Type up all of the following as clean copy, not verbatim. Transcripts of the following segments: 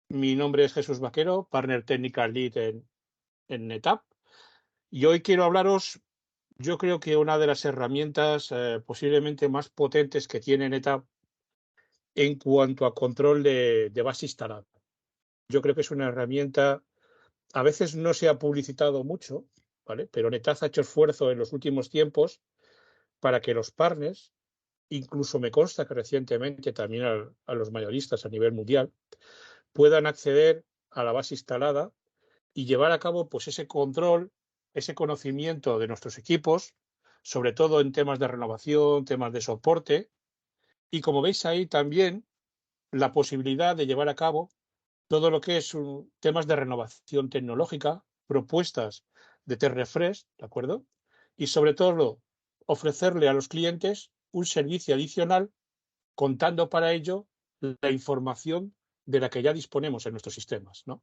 Mi nombre es Jesús Vaquero, Partner Technical Lead en NetApp, y hoy quiero hablaros, yo creo que una de las herramientas posiblemente más potentes que tiene NetApp en cuanto a control de base instalada. Yo creo que es una herramienta, a veces no se ha publicitado mucho, ¿vale? Pero NetApp ha hecho esfuerzo en los últimos tiempos para que los partners, incluso me consta que recientemente también a los mayoristas a nivel mundial, puedan acceder a la base instalada y llevar a cabo pues ese control, ese conocimiento de nuestros equipos, sobre todo en temas de renovación, temas de soporte, y como veis ahí también la posibilidad de llevar a cabo todo lo que es temas de renovación tecnológica, propuestas de T-Refresh, ¿de acuerdo? Y sobre todo ofrecerle a los clientes un servicio adicional contando para ello la información de la que ya disponemos en nuestros sistemas, ¿no?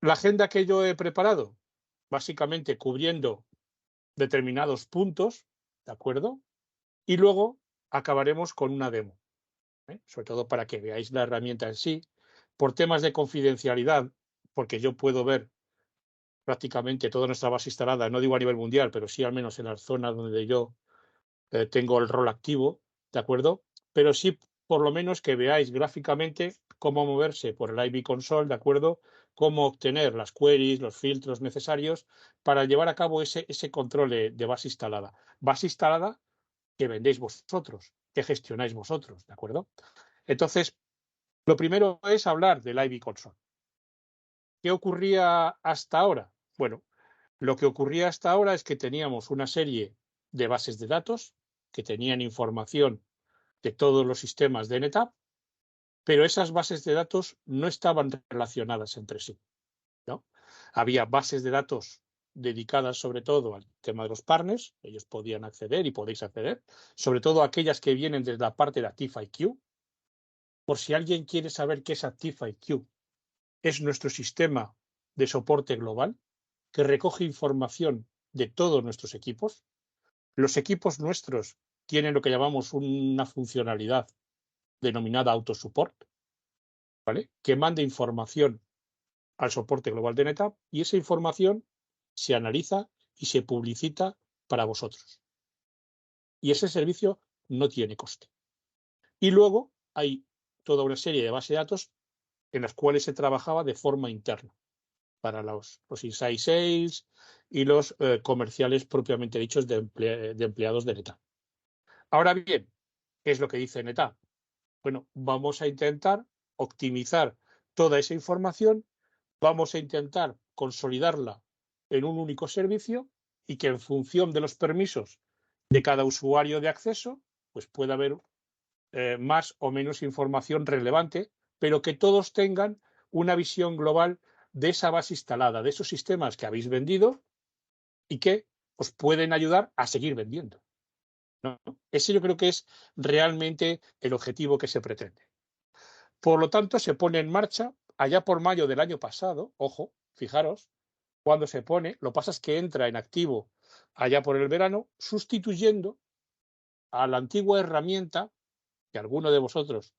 La agenda que yo he preparado, básicamente cubriendo determinados puntos, ¿de acuerdo? Y luego acabaremos con una demo, sobre todo para que veáis la herramienta en sí, por temas de confidencialidad, porque yo puedo ver prácticamente toda nuestra base instalada, no digo a nivel mundial, pero sí al menos en las zonas donde yo tengo el rol activo, ¿de acuerdo? Pero sí, por lo menos que veáis gráficamente cómo moverse por el IB Console, ¿de acuerdo? Cómo obtener las queries, los filtros necesarios para llevar a cabo ese control de base instalada. Base instalada que vendéis vosotros, que gestionáis vosotros, ¿de acuerdo? Entonces, lo primero es hablar del IB Console. ¿Qué ocurría hasta ahora? Bueno, lo que ocurría hasta ahora es que teníamos una serie de bases de datos que tenían información de todos los sistemas de NetApp, pero esas bases de datos no estaban relacionadas entre sí, ¿no? Había bases de datos dedicadas sobre todo al tema de los partners, ellos podían acceder y podéis acceder, sobre todo aquellas que vienen desde la parte de ActiveIQ. Por si alguien quiere saber qué es ActiveIQ, es nuestro sistema de soporte global que recoge información de todos nuestros equipos. Los equipos nuestros tienen lo que llamamos una funcionalidad denominada autosupport, ¿vale? Que manda información al soporte global de NetApp y esa información se analiza y se publicita para vosotros. Y ese servicio no tiene coste. Y luego hay toda una serie de bases de datos en las cuales se trabajaba de forma interna para los inside sales y los comerciales propiamente dichos de empleados de NetApp. Ahora bien, ¿qué es lo que dice NetApp? Bueno, vamos a intentar optimizar toda esa información, vamos a intentar consolidarla en un único servicio y que en función de los permisos de cada usuario de acceso, pues pueda haber más o menos información relevante, pero que todos tengan una visión global de esa base instalada, de esos sistemas que habéis vendido y que os pueden ayudar a seguir vendiendo, ¿no? Ese yo creo que es realmente el objetivo que se pretende. Por lo tanto, se pone en marcha allá por mayo del año pasado, ojo, fijaros, cuando se pone, lo que pasa es que entra en activo allá por el verano, sustituyendo a la antigua herramienta que alguno de vosotros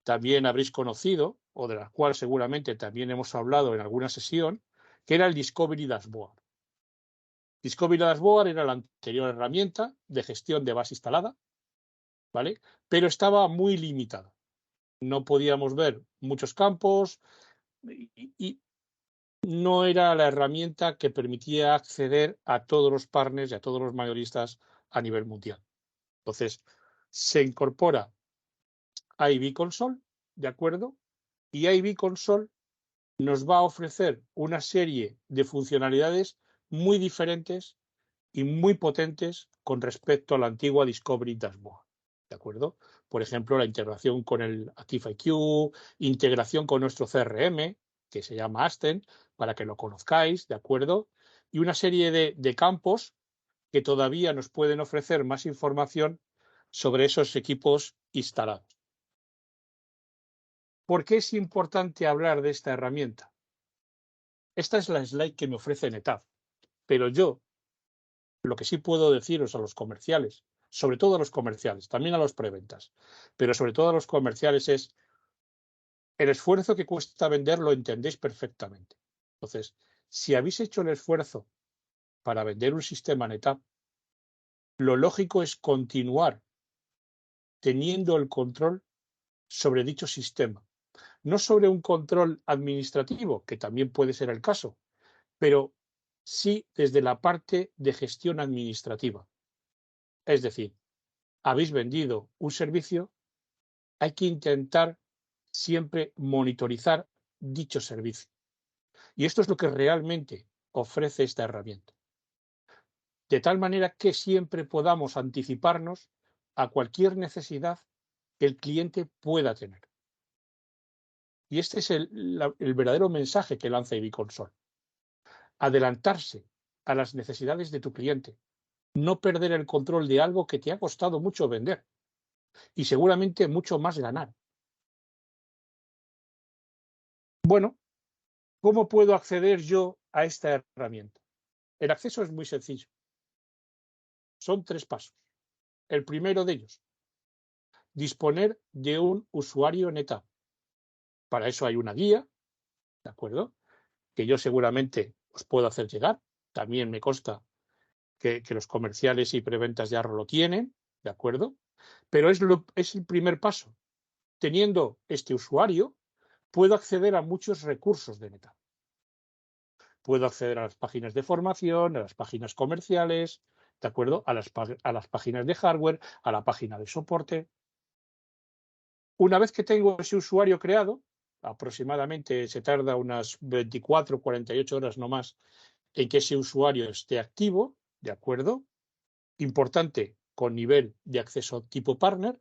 también habréis conocido, o de la cual seguramente también hemos hablado en alguna sesión, que era el Discovery Dashboard. Discovery Dashboard era la anterior herramienta de gestión de base instalada, ¿vale? Pero estaba muy limitada. No podíamos ver muchos campos y no era la herramienta que permitía acceder a todos los partners y a todos los mayoristas a nivel mundial. Entonces, se incorpora IB Console, ¿de acuerdo? Y IB Console nos va a ofrecer una serie de funcionalidades muy diferentes y muy potentes con respecto a la antigua Discovery Dashboard. ¿De acuerdo? Por ejemplo, la integración con el ActiveIQ, integración con nuestro CRM, que se llama Aspen, para que lo conozcáis, ¿de acuerdo? Y una serie de campos que todavía nos pueden ofrecer más información sobre esos equipos instalados. ¿Por qué es importante hablar de esta herramienta? Esta es la slide que me ofrece NetApp, pero yo lo que sí puedo deciros a los comerciales, sobre todo a los comerciales, también a los preventas, pero sobre todo a los comerciales es el esfuerzo que cuesta vender lo entendéis perfectamente. Entonces, si habéis hecho el esfuerzo para vender un sistema NetApp, lo lógico es continuar teniendo el control sobre dicho sistema. No sobre un control administrativo, que también puede ser el caso, pero sí desde la parte de gestión administrativa. Es decir, habéis vendido un servicio, hay que intentar siempre monitorizar dicho servicio. Y esto es lo que realmente ofrece esta herramienta. De tal manera que siempre podamos anticiparnos a cualquier necesidad que el cliente pueda tener. Y este es el verdadero mensaje que lanza IB Console. Adelantarse a las necesidades de tu cliente. No perder el control de algo que te ha costado mucho vender y seguramente mucho más ganar. Bueno, ¿cómo puedo acceder yo a esta herramienta? El acceso es muy sencillo. Son 3 pasos. El primero de ellos, disponer de un usuario NetApp. Para eso hay una guía, ¿de acuerdo? Que yo seguramente os puedo hacer llegar. También me consta que los comerciales y preventas de Arro lo tienen, ¿de acuerdo? Pero es el primer paso. Teniendo este usuario, puedo acceder a muchos recursos de NetApp. Puedo acceder a las páginas de formación, a las páginas comerciales, ¿de acuerdo? A las páginas de hardware, a la página de soporte. Una vez que tengo ese usuario creado, aproximadamente se tarda unas 24, 48 horas no más en que ese usuario esté activo, ¿de acuerdo? Importante, con nivel de acceso tipo partner,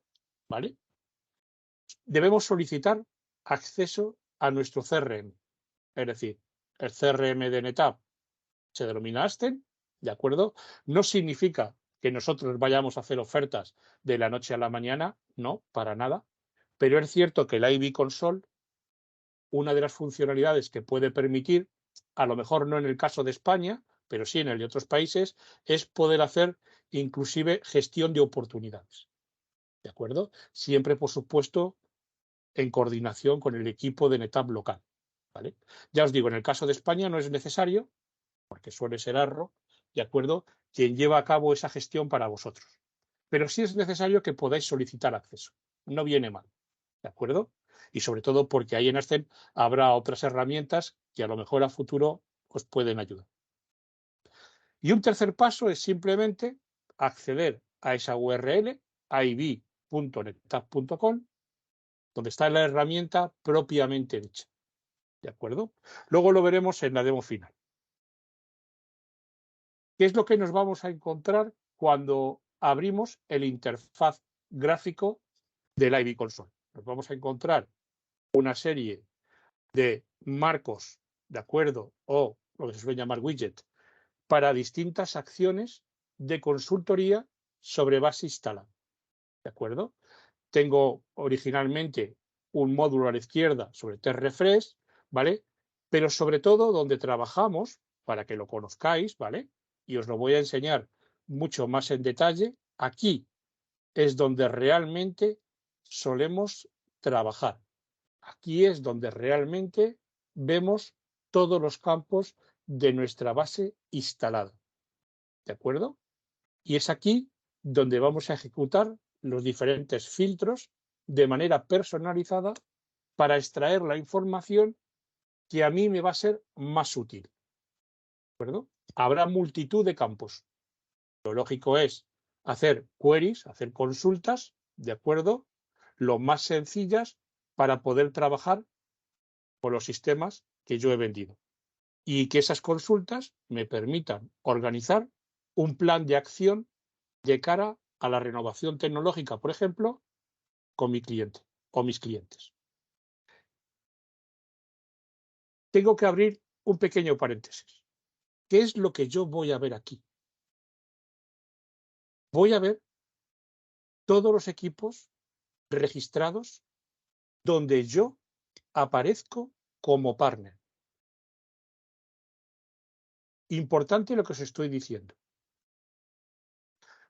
¿vale? Debemos solicitar acceso a nuestro CRM. Es decir, el CRM de NetApp se denomina Ascend, ¿de acuerdo? No significa que nosotros vayamos a hacer ofertas de la noche a la mañana, no, para nada. Pero es cierto que la IB Console, una de las funcionalidades que puede permitir, a lo mejor no en el caso de España, pero sí en el de otros países, es poder hacer inclusive gestión de oportunidades. ¿De acuerdo? Siempre, por supuesto, en coordinación con el equipo de NetApp local. ¿Vale? Ya os digo, en el caso de España no es necesario, porque suele ser Arro, ¿de acuerdo?, quien lleva a cabo esa gestión para vosotros. Pero sí es necesario que podáis solicitar acceso. No viene mal, ¿de acuerdo? Y sobre todo porque ahí en Ascend habrá otras herramientas que a lo mejor a futuro os pueden ayudar. Y un tercer paso es simplemente acceder a esa URL, ib.netapp.com, donde está la herramienta propiamente dicha. ¿De acuerdo? Luego lo veremos en la demo final. ¿Qué es lo que nos vamos a encontrar cuando abrimos el interfaz gráfico del IB Console? Nos vamos a encontrar una serie de marcos, ¿de acuerdo? O lo que se suele llamar widget, para distintas acciones de consultoría sobre base instalada. ¿De acuerdo? Tengo originalmente un módulo a la izquierda sobre T-Refresh, ¿vale? Pero sobre todo donde trabajamos, para que lo conozcáis, ¿vale? Y os lo voy a enseñar mucho más en detalle. Aquí es donde realmente solemos trabajar. Aquí es donde realmente vemos todos los campos de nuestra base instalada. ¿De acuerdo? Y es aquí donde vamos a ejecutar los diferentes filtros de manera personalizada para extraer la información que a mí me va a ser más útil. ¿De acuerdo? Habrá multitud de campos. Lo lógico es hacer queries, hacer consultas, ¿de acuerdo? Lo más sencillas para poder trabajar con los sistemas que yo he vendido. Y que esas consultas me permitan organizar un plan de acción de cara a la renovación tecnológica, por ejemplo, con mi cliente o mis clientes. Tengo que abrir un pequeño paréntesis. ¿Qué es lo que yo voy a ver aquí? Voy a ver todos los equipos registrados donde yo aparezco como partner. Importante lo que os estoy diciendo.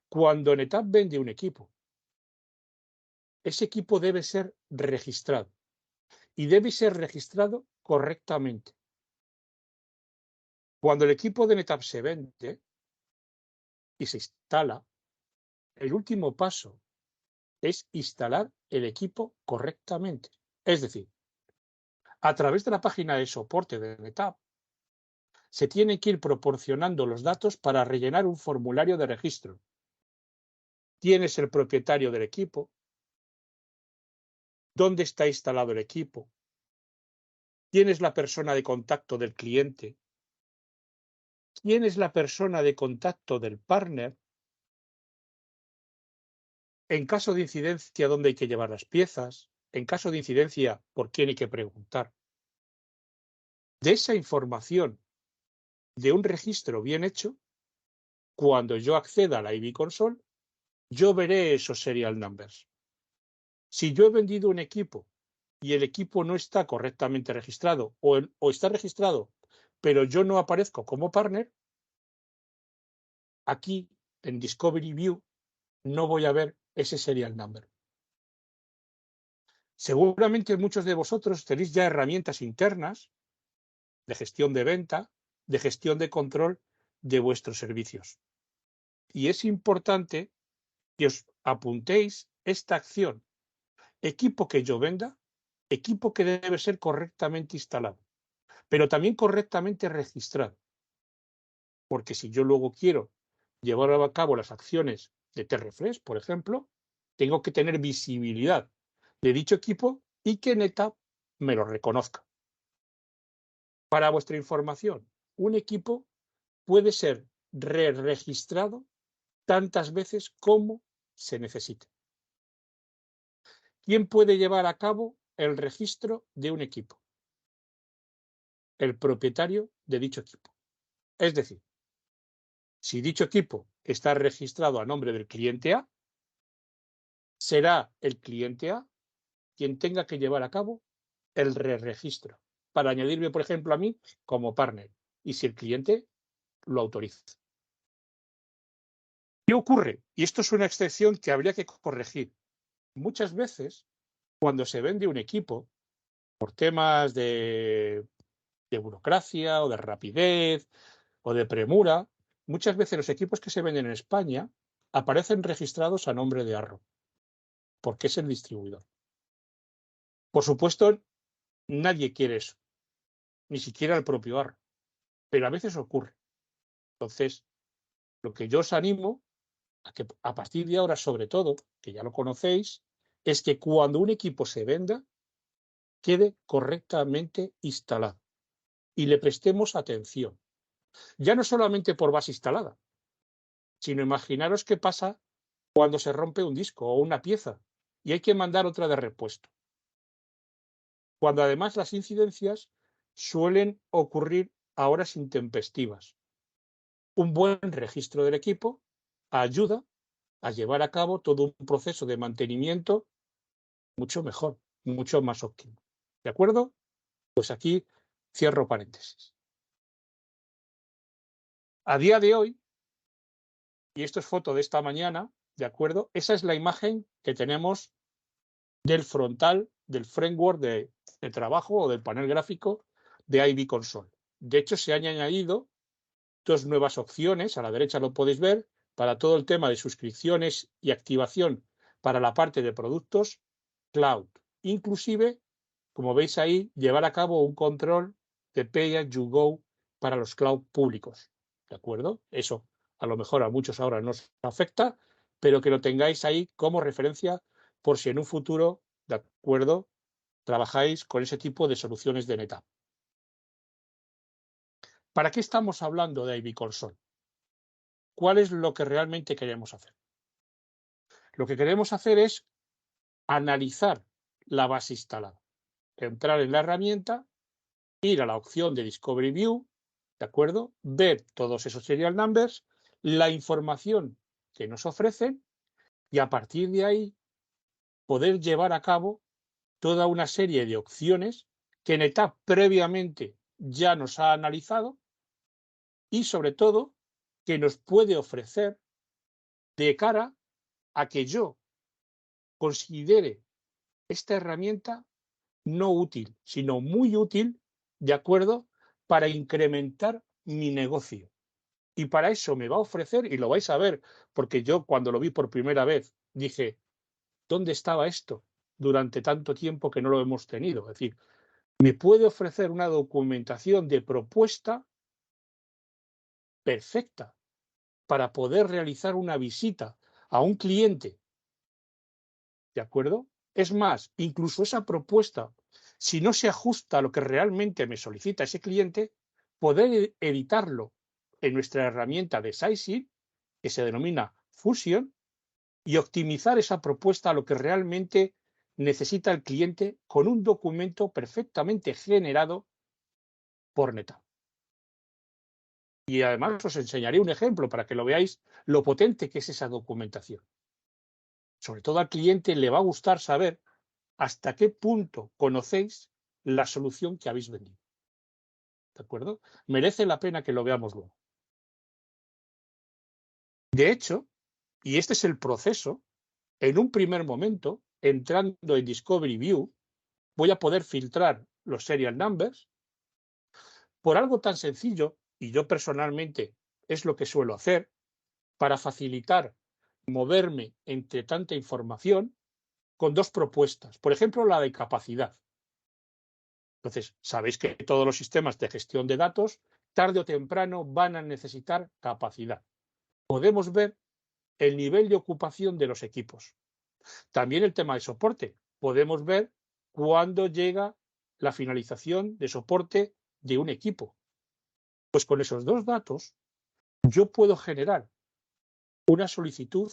Cuando NetApp vende un equipo, ese equipo debe ser registrado. y debe ser registrado correctamente. Cuando el equipo de NetApp se vende y se instala, el último paso es instalar el equipo correctamente. Es decir, a través de la página de soporte de NetApp, se tienen que ir proporcionando los datos para rellenar un formulario de registro. ¿Quién es el propietario del equipo? ¿Dónde está instalado el equipo? ¿Quién es la persona de contacto del cliente? ¿Quién es la persona de contacto del partner? En caso de incidencia, ¿dónde hay que llevar las piezas? En caso de incidencia, ¿por quién hay que preguntar? De esa información de un registro bien hecho, cuando yo acceda a la IB Console, yo veré esos serial numbers. Si yo he vendido un equipo y el equipo no está correctamente registrado o está registrado, pero yo no aparezco como partner, aquí en Discovery View no voy a ver ese serial number. Seguramente muchos de vosotros tenéis ya herramientas internas de gestión de venta, de gestión de control de vuestros servicios. Y es importante que os apuntéis esta acción. Equipo que yo venda, equipo que debe ser correctamente instalado, pero también correctamente registrado. Porque si yo luego quiero llevar a cabo las acciones de T-Refresh, por ejemplo, tengo que tener visibilidad de dicho equipo y que NetApp me lo reconozca. Para vuestra información, un equipo puede ser re-registrado tantas veces como se necesite. ¿Quién puede llevar a cabo el registro de un equipo? El propietario de dicho equipo. Es decir, si dicho equipo está registrado a nombre del cliente A, será el cliente A quien tenga que llevar a cabo el re-registro para añadirme, por ejemplo, a mí como partner y si el cliente lo autoriza. ¿Qué ocurre? Y esto es una excepción que habría que corregir. Muchas veces, cuando se vende un equipo, por temas de burocracia o de rapidez o de premura, muchas veces los equipos que se venden en España aparecen registrados a nombre de Arrow, porque es el distribuidor. Por supuesto, nadie quiere eso, ni siquiera el propio Arrow, pero a veces ocurre. Entonces, lo que yo os animo a que a partir de ahora, sobre todo, que ya lo conocéis, es que cuando un equipo se venda, quede correctamente instalado y le prestemos atención. Ya no solamente por base instalada, sino imaginaros qué pasa cuando se rompe un disco o una pieza y hay que mandar otra de repuesto. Cuando además las incidencias suelen ocurrir a horas intempestivas. Un buen registro del equipo ayuda a llevar a cabo todo un proceso de mantenimiento mucho mejor, mucho más óptimo. ¿De acuerdo? Pues aquí cierro paréntesis. A día de hoy, y esto es foto de esta mañana, ¿de acuerdo? Esa es la imagen que tenemos del frontal, del framework de trabajo o del panel gráfico de IB Console. De hecho, se han añadido dos nuevas opciones, a la derecha lo podéis ver, para todo el tema de suscripciones y activación para la parte de productos cloud. Inclusive, como veis ahí, llevar a cabo un control de Pay as you go para los cloud públicos. ¿De acuerdo? Eso a lo mejor a muchos ahora nos afecta, pero que lo tengáis ahí como referencia por si en un futuro, ¿de acuerdo?, trabajáis con ese tipo de soluciones de NetApp. ¿Para qué estamos hablando de IB Console? ¿Cuál es lo que realmente queremos hacer? Lo que queremos hacer es analizar la base instalada, entrar en la herramienta, ir a la opción de Discovery View, ¿de acuerdo? Ver todos esos serial numbers, la información que nos ofrecen y a partir de ahí poder llevar a cabo toda una serie de opciones que NetApp previamente ya nos ha analizado y sobre todo que nos puede ofrecer de cara a que yo considere esta herramienta no útil, sino muy útil, ¿de acuerdo?, para incrementar mi negocio. Y para eso me va a ofrecer, y lo vais a ver, porque yo cuando lo vi por primera vez dije, ¿dónde estaba esto durante tanto tiempo que no lo hemos tenido? Es decir, me puede ofrecer una documentación de propuesta perfecta para poder realizar una visita a un cliente, ¿de acuerdo? Es más, incluso esa propuesta, si no se ajusta a lo que realmente me solicita ese cliente, poder editarlo en nuestra herramienta de sizing, que se denomina Fusion, y optimizar esa propuesta a lo que realmente necesita el cliente con un documento perfectamente generado por NetApp. Y además os enseñaré un ejemplo para que lo veáis lo potente que es esa documentación. Sobre todo al cliente le va a gustar saber hasta qué punto conocéis la solución que habéis vendido. ¿De acuerdo? Merece la pena que lo veamos luego. De hecho, y este es el proceso, en un primer momento, entrando en Discovery View, voy a poder filtrar los serial numbers por algo tan sencillo, y yo personalmente es lo que suelo hacer, para facilitar moverme entre tanta información con dos propuestas. Por ejemplo, la de capacidad. Entonces, sabéis que todos los sistemas de gestión de datos, tarde o temprano, van a necesitar capacidad. Podemos ver el nivel de ocupación de los equipos. También el tema de soporte. Podemos ver cuándo llega la finalización de soporte de un equipo. Pues con esos dos datos, yo puedo generar una solicitud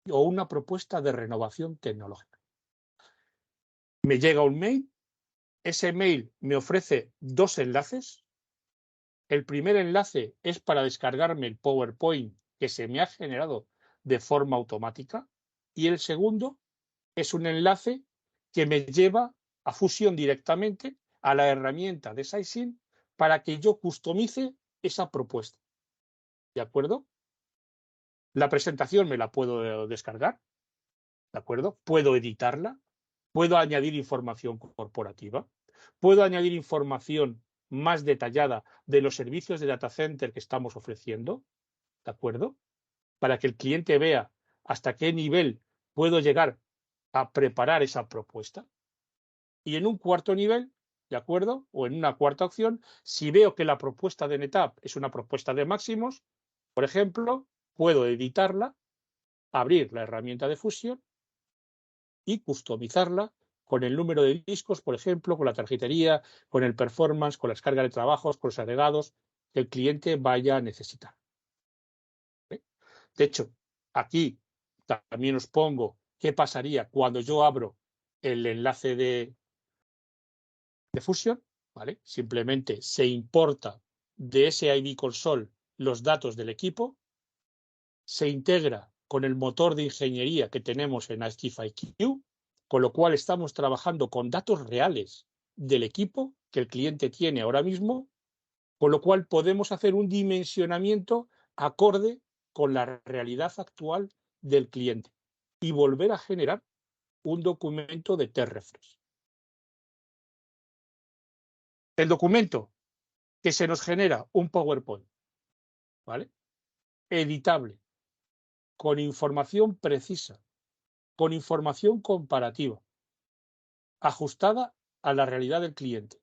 o una propuesta de renovación tecnológica. Me llega un mail, ese mail me ofrece dos enlaces. El primer enlace es para descargarme el PowerPoint que se me ha generado de forma automática y el segundo es un enlace que me lleva a Fusion directamente a la herramienta de sizing para que yo customice esa propuesta. ¿De acuerdo? La presentación me la puedo descargar, ¿de acuerdo? Puedo editarla, puedo añadir información corporativa, puedo añadir información más detallada de los servicios de data center que estamos ofreciendo, ¿de acuerdo? Para que el cliente vea hasta qué nivel puedo llegar a preparar esa propuesta. Y en un cuarto nivel, ¿de acuerdo? O en una cuarta opción, si veo que la propuesta de NetApp es una propuesta de máximos, por ejemplo, puedo editarla, abrir la herramienta de Fusion y customizarla con el número de discos, por ejemplo, con la tarjetería, con el performance, con las cargas de trabajos, con los agregados que el cliente vaya a necesitar. ¿Vale? De hecho, aquí también os pongo qué pasaría cuando yo abro el enlace de Fusion, ¿vale? Simplemente se importa de ese ID console los datos del equipo, se integra con el motor de ingeniería que tenemos en ArchiveIQ, con lo cual estamos trabajando con datos reales del equipo que el cliente tiene ahora mismo, con lo cual podemos hacer un dimensionamiento acorde con la realidad actual del cliente y volver a generar un documento de T-Refresh. El documento que se nos genera un PowerPoint, ¿vale? Editable, con información precisa, con información comparativa, ajustada a la realidad del cliente.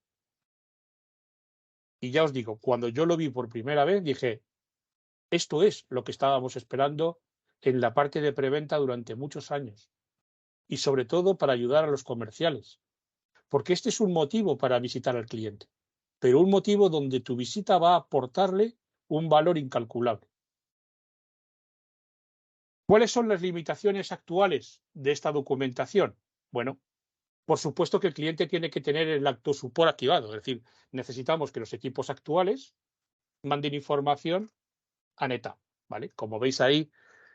Y ya os digo, cuando yo lo vi por primera vez, dije, esto es lo que estábamos esperando en la parte de preventa durante muchos años. Y sobre todo para ayudar a los comerciales. Porque este es un motivo para visitar al cliente, pero un motivo donde tu visita va a aportarle un valor incalculable. ¿Cuáles son las limitaciones actuales de esta documentación? Bueno, por supuesto que el cliente tiene que tener el ActoSupport activado, es decir, necesitamos que los equipos actuales manden información a NetApp, ¿vale? Como veis ahí,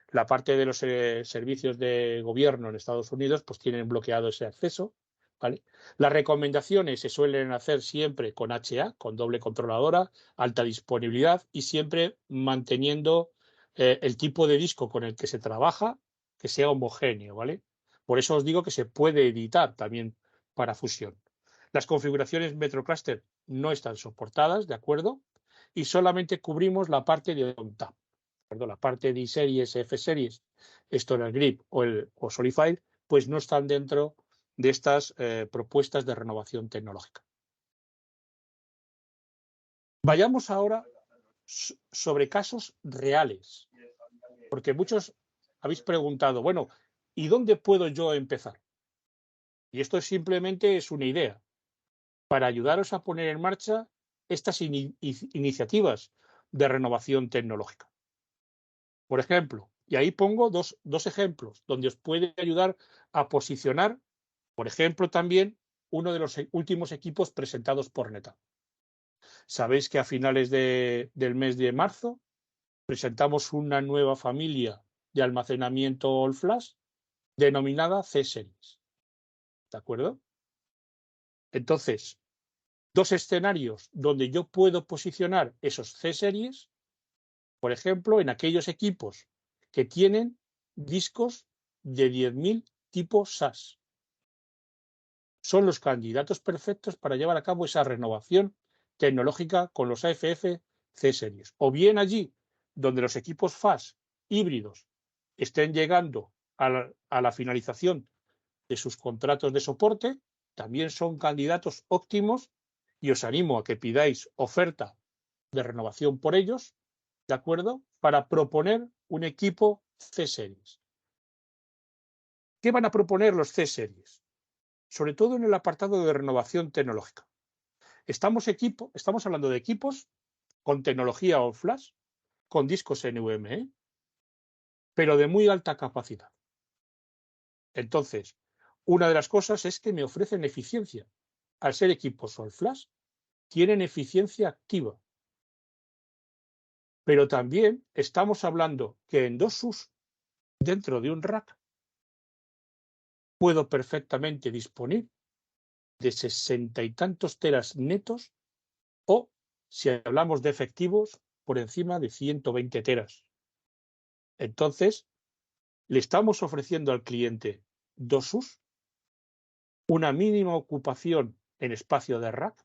la parte de los servicios de gobierno en Estados Unidos pues tienen bloqueado ese acceso, ¿vale? Las recomendaciones se suelen hacer siempre con HA, con doble controladora, alta disponibilidad y siempre manteniendo el tipo de disco con el que se trabaja que sea homogéneo, ¿vale? Por eso os digo que se puede editar también para fusión. Las configuraciones MetroCluster no están soportadas, ¿de acuerdo? Y solamente cubrimos la parte de ONTAP, la parte de I-Series, F-Series, StorageGRIP o Solidified, pues no están dentro de estas propuestas de renovación tecnológica. Vayamos ahora sobre casos reales, porque muchos habéis preguntado, bueno, ¿y dónde puedo yo empezar? Y esto simplemente es una idea para ayudaros a poner en marcha estas iniciativas de renovación tecnológica. Por ejemplo, y ahí pongo dos ejemplos donde os puede ayudar a posicionar, por ejemplo, también uno de los últimos equipos presentados por NetApp. Sabéis que a finales del mes de marzo presentamos una nueva familia de almacenamiento All Flash denominada C-Series. ¿De acuerdo? Entonces, dos escenarios donde yo puedo posicionar esos C-Series, por ejemplo, en aquellos equipos que tienen discos de 10.000 tipo SAS. Son los candidatos perfectos para llevar a cabo esa renovación tecnológica con los AFF C-Series. O bien allí donde los equipos FAS híbridos estén llegando a la finalización de sus contratos de soporte, también son candidatos óptimos y os animo a que pidáis oferta de renovación por ellos, ¿de acuerdo? Para proponer un equipo C-Series. ¿Qué van a proponer los C-Series? Sobre todo en el apartado de renovación tecnológica. Estamos hablando de equipos con tecnología All Flash, con discos NVMe, pero de muy alta capacidad. Entonces, una de las cosas es que me ofrecen eficiencia. Al ser equipos All Flash, tienen eficiencia activa. Pero también estamos hablando que en dos SUS, dentro de un rack, puedo perfectamente disponer de 60 y tantos teras netos o, si hablamos de efectivos, por encima de 120 teras. Entonces, le estamos ofreciendo al cliente dos SUS, una mínima ocupación en espacio de rack.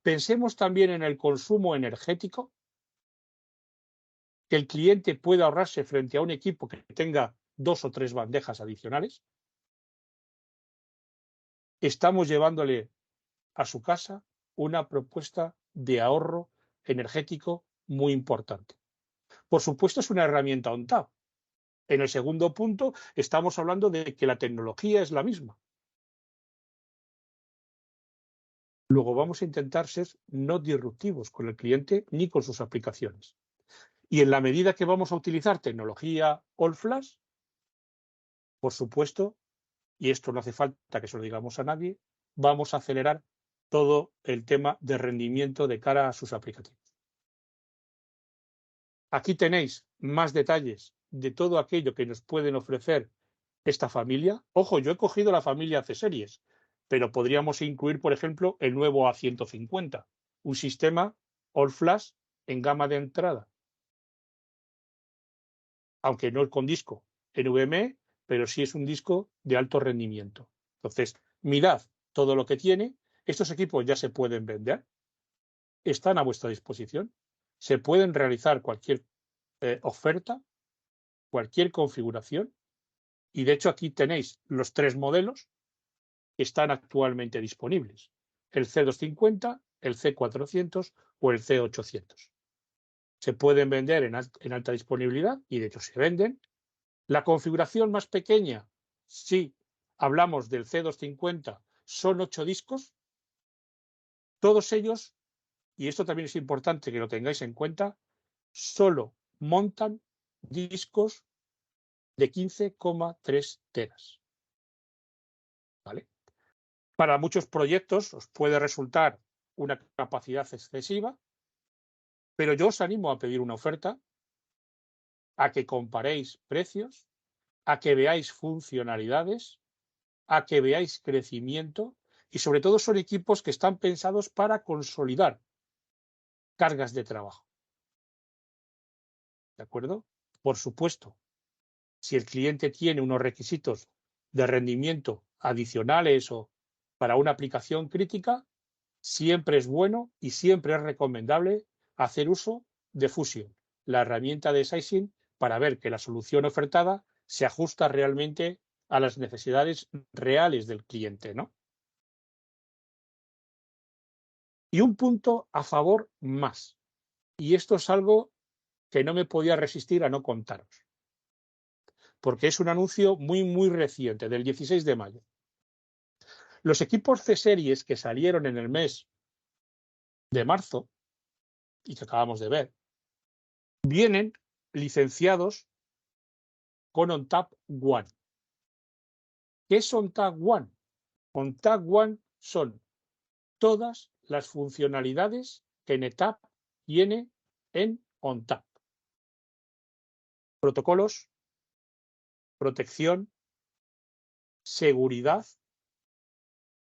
Pensemos también en el consumo energético, que el cliente pueda ahorrarse frente a un equipo que tenga 2 o 3 bandejas adicionales. Estamos llevándole a su casa una propuesta de ahorro energético muy importante. Por supuesto, es una herramienta ONTAP. En el segundo punto, estamos hablando de que la tecnología es la misma. Luego vamos a intentar ser no disruptivos con el cliente ni con sus aplicaciones. Y en la medida que vamos a utilizar tecnología All Flash, por supuesto, y esto no hace falta que se lo digamos a nadie, vamos a acelerar todo el tema de rendimiento de cara a sus aplicativos. Aquí tenéis más detalles de todo aquello que nos pueden ofrecer esta familia. Ojo, yo he cogido la familia C-Series, pero podríamos incluir, por ejemplo, el nuevo A150, un sistema All Flash en gama de entrada, aunque no es con disco NVMe, pero sí es un disco de alto rendimiento. Entonces, mirad todo lo que tiene. Estos equipos ya se pueden vender, están a vuestra disposición, se pueden realizar cualquier oferta, cualquier configuración, y de hecho aquí tenéis los 3 modelos que están actualmente disponibles: el C250, el C400 o el C800. Se pueden vender en alta disponibilidad y de hecho se venden. La configuración más pequeña, si hablamos del C250, son 8 discos. Todos ellos, y esto también es importante que lo tengáis en cuenta, solo montan discos de 15,3 teras. ¿Vale? Para muchos proyectos os puede resultar una capacidad excesiva, pero yo os animo a pedir una oferta, a que comparéis precios, a que veáis funcionalidades, a que veáis crecimiento, y sobre todo son equipos que están pensados para consolidar cargas de trabajo. ¿De acuerdo? Por supuesto, si el cliente tiene unos requisitos de rendimiento adicionales o para una aplicación crítica, siempre es bueno y siempre es recomendable hacer uso de Fusion, la herramienta de sizing, para ver que la solución ofertada se ajusta realmente a las necesidades reales del cliente, ¿no? Y un punto a favor más, y esto es algo que no me podía resistir a no contaros, porque es un anuncio muy reciente, del 16 de mayo. Los equipos C-Series que salieron en el mes de marzo y que acabamos de ver, vienen licenciados con ONTAP One. ¿Qué es ONTAP One? ONTAP One son todas las funcionalidades que NetApp tiene en ONTAP. Protocolos, protección, seguridad.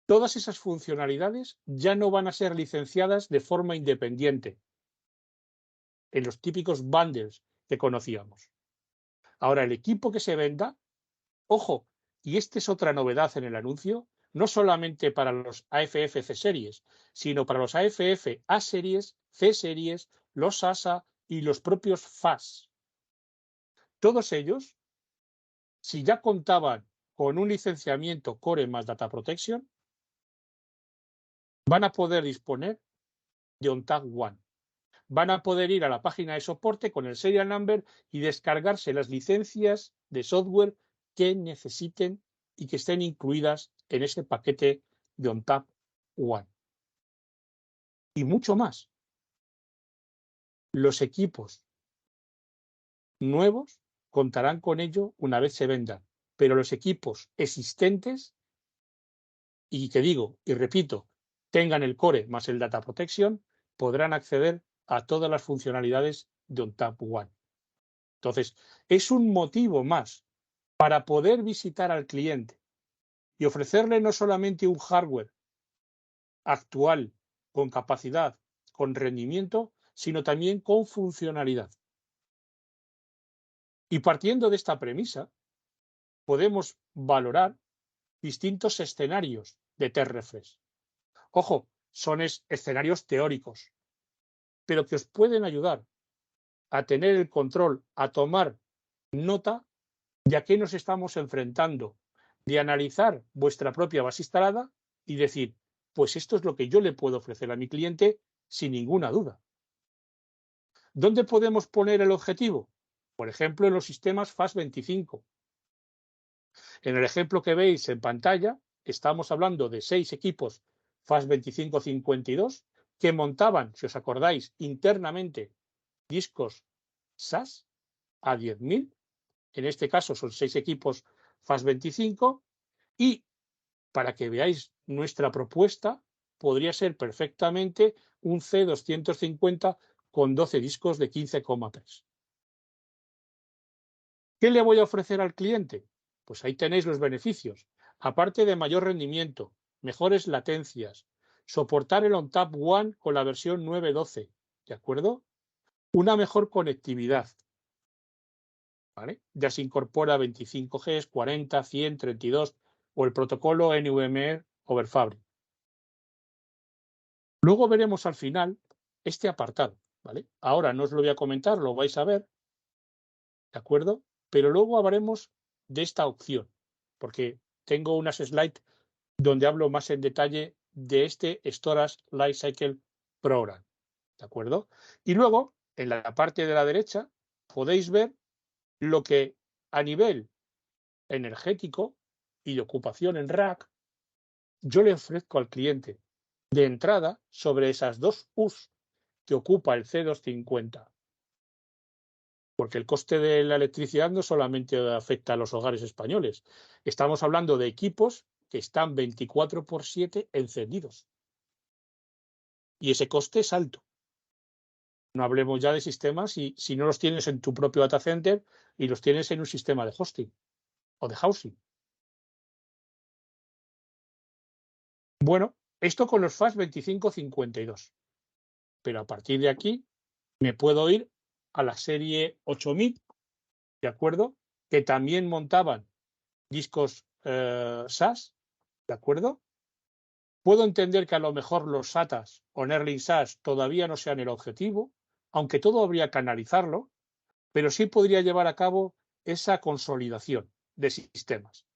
Todas esas funcionalidades ya no van a ser licenciadas de forma independiente en los típicos bundles que conocíamos. Ahora, el equipo que se venda, ojo, y esta es otra novedad en el anuncio, no solamente para los AFF C-Series, sino para los AFF A-Series, C-Series, los ASA y los propios FAS. Todos ellos, si ya contaban con un licenciamiento Core más Data Protection, van a poder disponer de ONTAP One. Van a poder ir a la página de soporte con el serial number y descargarse las licencias de software que necesiten y que estén incluidas en ese paquete de ONTAP One. Y mucho más. Los equipos nuevos contarán con ello una vez se vendan, pero los equipos existentes, y que digo y repito, tengan el Core más el Data Protection, podrán acceder a todas las funcionalidades de ONTAP One. Entonces, es un motivo más para poder visitar al cliente y ofrecerle no solamente un hardware actual, con capacidad, con rendimiento, sino también con funcionalidad. Y partiendo de esta premisa, podemos valorar distintos escenarios de T-Refresh. Ojo, son escenarios teóricos, pero que os pueden ayudar a tener el control, a tomar nota de a qué nos estamos enfrentando, de analizar vuestra propia base instalada y decir, pues esto es lo que yo le puedo ofrecer a mi cliente sin ninguna duda. ¿Dónde podemos poner el objetivo? Por ejemplo, en los sistemas FAS25. En el ejemplo que veis en pantalla, estamos hablando de 6 equipos FAS2552 que montaban, si os acordáis, internamente discos SAS a 10.000. En este caso son 6 equipos FAS25 y para que veáis nuestra propuesta, podría ser perfectamente un C250 con 12 discos de 15,3. ¿Qué le voy a ofrecer al cliente? Pues ahí tenéis los beneficios. Aparte de mayor rendimiento, mejores latencias, soportar el ONTAP One con la versión 9.12, ¿de acuerdo? Una mejor conectividad, ¿vale? Ya se incorpora 25G, 40, 100, 32 o el protocolo NVMe over Fabric. Luego veremos al final este apartado, ¿vale? Ahora no os lo voy a comentar, lo vais a ver, ¿de acuerdo? Pero luego hablaremos de esta opción, porque tengo unas slides donde hablo más en detalle de este Storage Lifecycle Program, ¿de acuerdo? Y luego, en la parte de la derecha, podéis ver lo que a nivel energético y de ocupación en rack, yo le ofrezco al cliente de entrada sobre esas dos U's que ocupa el C250. Porque el coste de la electricidad no solamente afecta a los hogares españoles. Estamos hablando de equipos que están 24/7 encendidos. Y ese coste es alto. No hablemos ya de sistemas si no los tienes en tu propio data center y los tienes en un sistema de hosting o de housing. Bueno, esto con los FAS2552. Pero a partir de aquí me puedo ir a la serie 8000, ¿de acuerdo? Que también montaban discos SAS, ¿de acuerdo? Puedo entender que a lo mejor los SATAs o NERLIN SAS todavía no sean el objetivo, aunque todo habría que analizarlo, pero sí podría llevar a cabo esa consolidación de sistemas.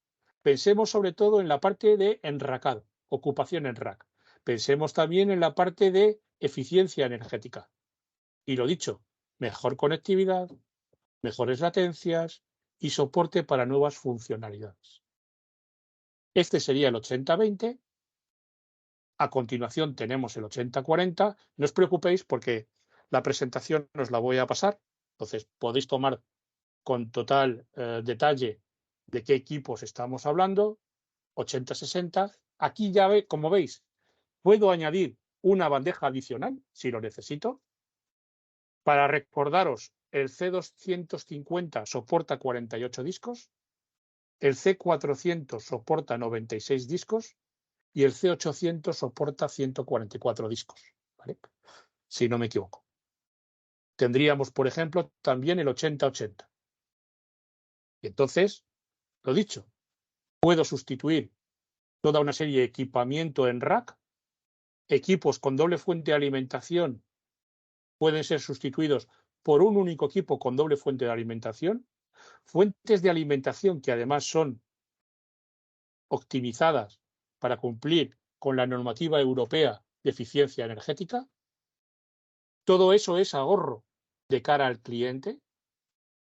Pensemos sobre todo en la parte de enracado, ocupación en rack. Pensemos también en la parte de eficiencia energética. Y lo dicho, mejor conectividad, mejores latencias y soporte para nuevas funcionalidades. Este sería el 80-20. A continuación tenemos el 80-40. No os preocupéis porque la presentación os la voy a pasar. Entonces podéis tomar con total detalle de qué equipos estamos hablando. 80-60. Aquí ya como veis, puedo añadir una bandeja adicional si lo necesito. Para recordaros, el C250 soporta 48 discos, el C400 soporta 96 discos y el C800 soporta 144 discos, ¿vale? Si no me equivoco. Tendríamos, por ejemplo, también el 80-80. Y entonces, lo dicho, puedo sustituir toda una serie de equipamiento en rack. Equipos con doble fuente de alimentación pueden ser sustituidos por un único equipo con doble fuente de alimentación. Fuentes de alimentación que además son optimizadas para cumplir con la normativa europea de eficiencia energética. Todo eso es ahorro de cara al cliente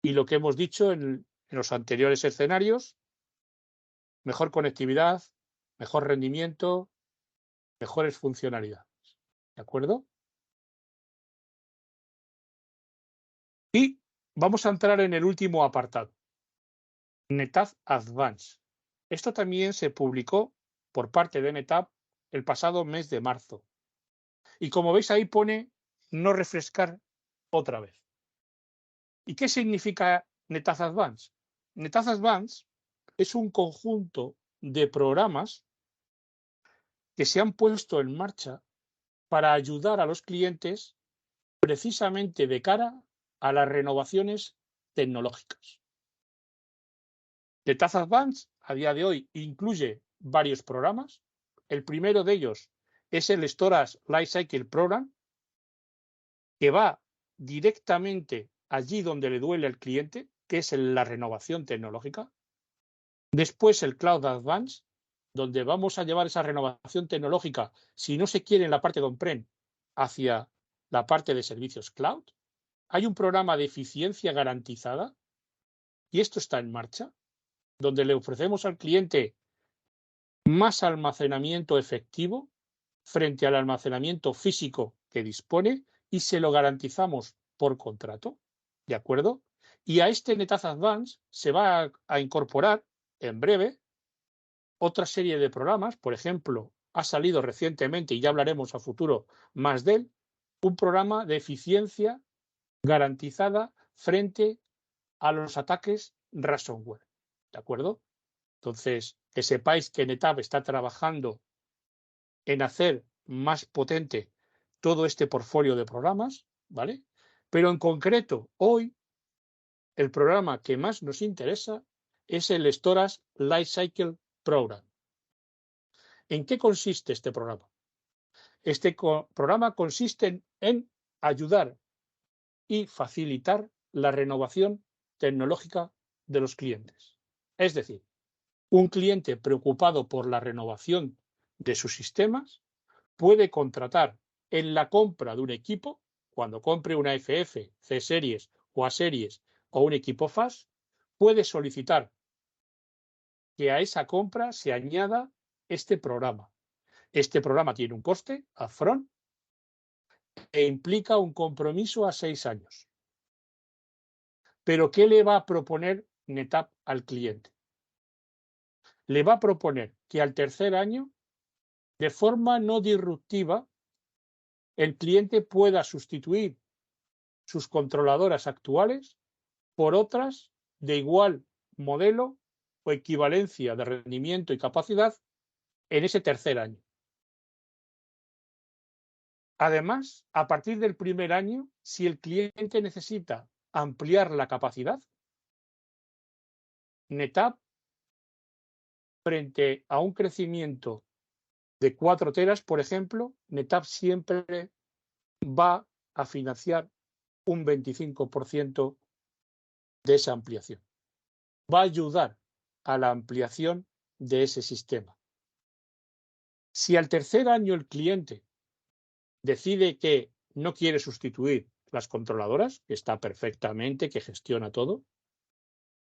y lo que hemos dicho en los anteriores escenarios, mejor conectividad, mejor rendimiento, mejores funcionalidades. ¿De acuerdo? Y vamos a entrar en el último apartado, NetApp Advance. Esto también se publicó por parte de NetApp el pasado mes de marzo. Y como veis ahí pone no refrescar otra vez. ¿Y qué significa NetApp Advance? NetApp Advance es un conjunto de programas que se han puesto en marcha para ayudar a los clientes precisamente de cara a las renovaciones tecnológicas. NetApp Advance a día de hoy incluye varios programas. El primero de ellos es el Storage Lifecycle Program, que va directamente allí donde le duele al cliente, que es en la renovación tecnológica. Después el Cloud Advance, donde vamos a llevar esa renovación tecnológica, si no se quiere en la parte de on-prem, hacia la parte de servicios cloud. Hay un programa de eficiencia garantizada y esto está en marcha, donde le ofrecemos al cliente más almacenamiento efectivo frente al almacenamiento físico que dispone y se lo garantizamos por contrato, ¿de acuerdo? Y a este NetApp Advance se va a incorporar en breve otra serie de programas. Por ejemplo, ha salido recientemente, y ya hablaremos a futuro más de él, un programa de eficiencia garantizada frente a los ataques ransomware, ¿de acuerdo? Entonces, que sepáis que NetApp está trabajando en hacer más potente todo este portfolio de programas, ¿vale? Pero en concreto, hoy, el programa que más nos interesa es el Storage Lifecycle Program. ¿En qué consiste este programa? Este programa consiste en ayudar y facilitar la renovación tecnológica de los clientes. Es decir, un cliente preocupado por la renovación de sus sistemas puede contratar en la compra de un equipo, cuando compre una FF, C-Series o A-Series o un equipo FAS, puede solicitar que a esa compra se añada este programa. Este programa tiene un coste upfront e implica un compromiso a 6 años. Pero ¿qué le va a proponer NetApp al cliente? Le va a proponer que al tercer año, de forma no disruptiva, el cliente pueda sustituir sus controladoras actuales por otras de igual modelo o equivalencia de rendimiento y capacidad en ese tercer año. Además, a partir del primer año, si el cliente necesita ampliar la capacidad, NetApp, frente a un crecimiento de 4 teras, por ejemplo, NetApp siempre va a financiar un 25% de esa ampliación. Va a ayudar a la ampliación de ese sistema. Si al tercer año el cliente decide que no quiere sustituir las controladoras, que está perfectamente, que gestiona todo,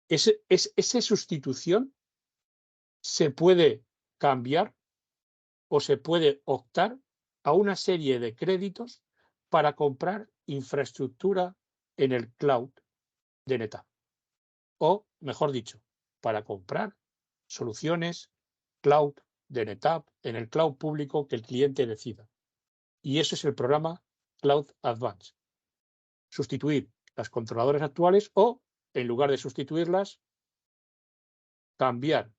esa sustitución se puede cambiar o se puede optar a una serie de créditos para comprar infraestructura en el cloud de NetApp. O, mejor dicho, para comprar soluciones cloud de NetApp en el cloud público que el cliente decida. Y eso es el programa Cloud Advance. Sustituir las controladoras actuales o, en lugar de sustituirlas, cambiar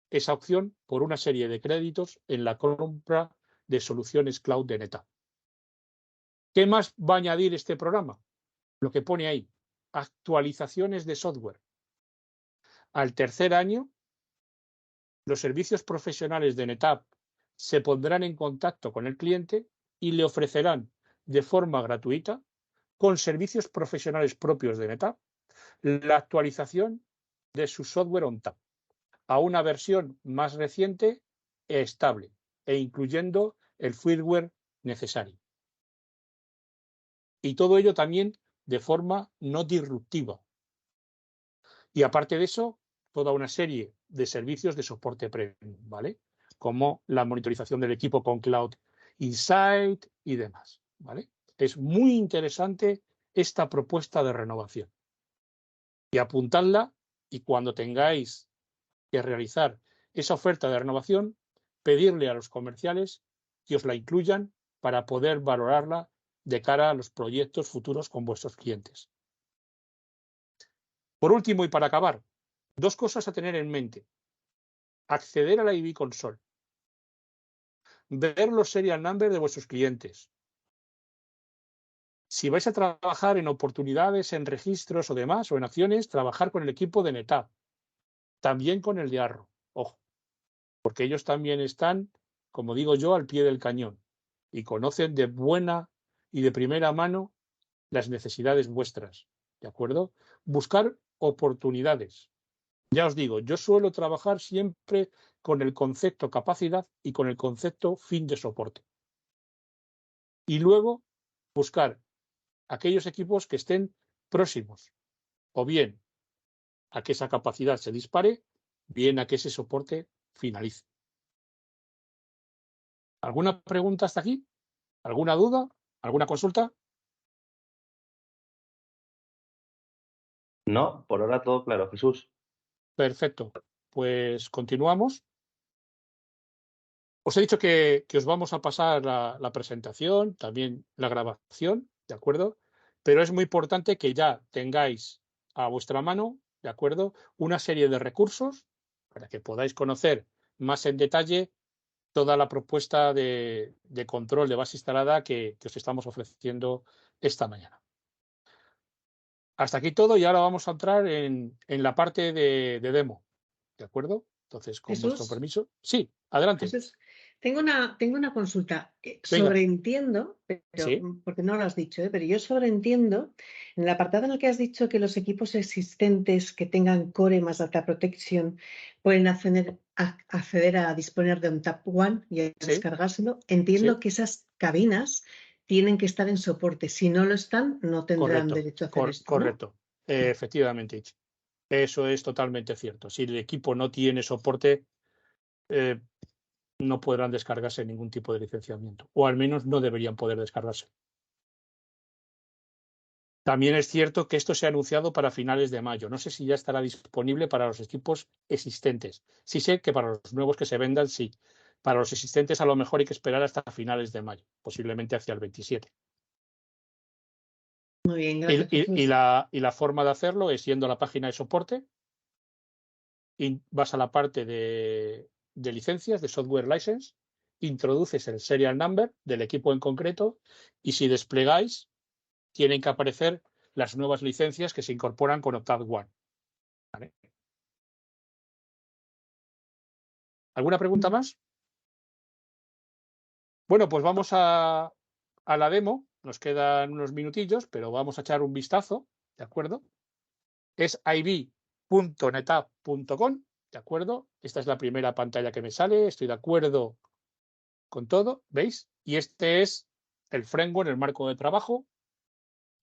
esa opción por una serie de créditos en la compra de soluciones cloud de NetApp. ¿Qué más va a añadir este programa? Lo que pone ahí, actualizaciones de software. Al tercer año, los servicios profesionales de NetApp se pondrán en contacto con el cliente y le ofrecerán de forma gratuita, con servicios profesionales propios de NetApp, la actualización de su software ONTAP a una versión más reciente e estable, e incluyendo el firmware necesario. Y todo ello también de forma no disruptiva. Y aparte de eso, toda una serie de servicios de soporte premium, ¿vale? Como la monitorización del equipo con Cloud Insight y demás, ¿vale? Es muy interesante esta propuesta de renovación. Y apuntadla, y cuando tengáis que realizar esa oferta de renovación, pedirle a los comerciales que os la incluyan para poder valorarla de cara a los proyectos futuros con vuestros clientes. Por último, y para acabar, 2 cosas a tener en mente. Acceder a la IB Console. Ver los serial numbers de vuestros clientes. Si vais a trabajar en oportunidades, en registros o demás, o en acciones, trabajar con el equipo de NetApp. También con el de Arrow. Ojo, porque ellos también están, como digo yo, al pie del cañón y conocen de buena y de primera mano las necesidades vuestras. ¿De acuerdo? Buscar oportunidades. Ya os digo, yo suelo trabajar siempre con el concepto capacidad y con el concepto fin de soporte. Y luego buscar aquellos equipos que estén próximos, o bien a que esa capacidad se dispare, bien a que ese soporte finalice. ¿Alguna pregunta hasta aquí? ¿Alguna duda? ¿Alguna consulta? No, por ahora todo claro, Jesús. Perfecto. Pues continuamos. Os he dicho que os vamos a pasar la presentación, también la grabación, ¿de acuerdo? Pero es muy importante que ya tengáis a vuestra mano, ¿de acuerdo?, una serie de recursos para que podáis conocer más en detalle toda la propuesta de control de base instalada que os estamos ofreciendo esta mañana. Hasta aquí todo y ahora vamos a entrar en la parte de demo, ¿de acuerdo? Entonces, con vuestro Jesús, permiso. Sí, adelante. Jesús, tengo una consulta. Venga. Sobreentiendo, pero Sí, porque no lo has dicho, pero yo sobreentiendo en el apartado en el que has dicho que los equipos existentes que tengan Core más Data Protection pueden acceder a disponer de ONTAP One y a sí, descargárselo. Entiendo sí, que esas cabinas tienen que estar en soporte. Si no lo están, no tendrán correcto, derecho a hacer esto, ¿no? correcto. Efectivamente, Ichi. Eso es totalmente cierto. Si el equipo no tiene soporte, no podrán descargarse ningún tipo de licenciamiento, o al menos no deberían poder descargarse. También es cierto que esto se ha anunciado para finales de mayo. No sé si ya estará disponible para los equipos existentes. Sí sé que para los nuevos que se vendan, sí. Para los existentes, a lo mejor hay que esperar hasta finales de mayo, posiblemente hacia el 27. Muy bien, gracias, Jesús. Y la forma de hacerlo es yendo a la página de soporte, y vas a la parte de licencias, de software license, introduces el serial number del equipo en concreto y si desplegáis, tienen que aparecer las nuevas licencias que se incorporan con ONTAP One. ¿Vale? ¿Alguna pregunta más? Bueno, pues vamos a la demo. Nos quedan unos minutillos, pero vamos a echar un vistazo, ¿de acuerdo? Es ib.netapp.com, ¿de acuerdo? Esta es la primera pantalla que me sale. Estoy de acuerdo con todo, ¿veis? Y este es el framework, el marco de trabajo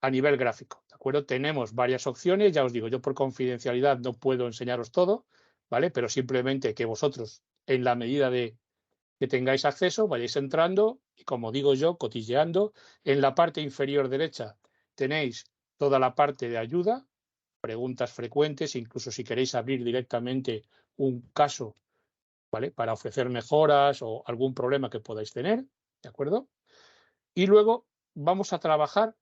a nivel gráfico, ¿de acuerdo? Tenemos varias opciones, ya os digo, yo por confidencialidad no puedo enseñaros todo, ¿vale? Pero simplemente que vosotros, en la medida de que tengáis acceso, vayáis entrando y, como digo yo, cotilleando. En la parte inferior derecha tenéis toda la parte de ayuda, preguntas frecuentes, incluso si queréis abrir directamente un caso, ¿vale? Para ofrecer mejoras o algún problema que podáis tener, ¿de acuerdo? Y luego vamos a trabajar